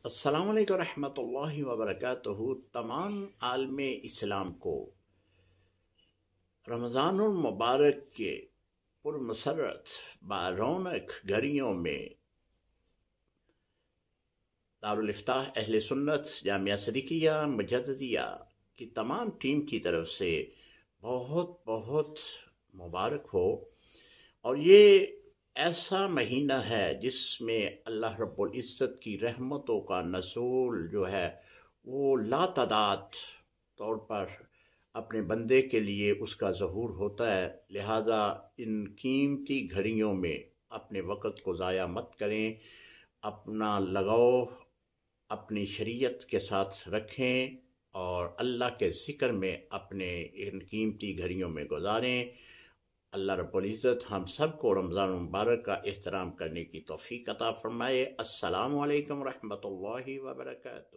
السلام علیکم ورحمۃ اللہ وبرکاتہ۔ تمام عالم اسلام کو رمضان المبارک کے پرمسرت بارونق گھڑیوں میں دارالفتاح اہل سنت جامعہ صدیقیہ مجددیہ کی تمام ٹیم کی طرف سے بہت بہت مبارک ہو۔ اور یہ ایسا مہینہ ہے جس میں اللہ رب العزت کی رحمتوں کا نزول جو ہے وہ لاتعداد طور پر اپنے بندے کے لیے اس کا ظہور ہوتا ہے۔ لہذا ان قیمتی گھڑیوں میں اپنے وقت کو ضائع مت کریں، اپنا لگاؤ اپنی شریعت کے ساتھ رکھیں اور اللہ کے ذکر میں اپنے ان قیمتی گھڑیوں میں گزاریں۔ اللہ رب العزت ہم سب کو رمضان مبارک کا احترام کرنے کی توفیق عطا فرمائے۔ السلام علیکم ورحمۃ اللہ وبرکاتہ۔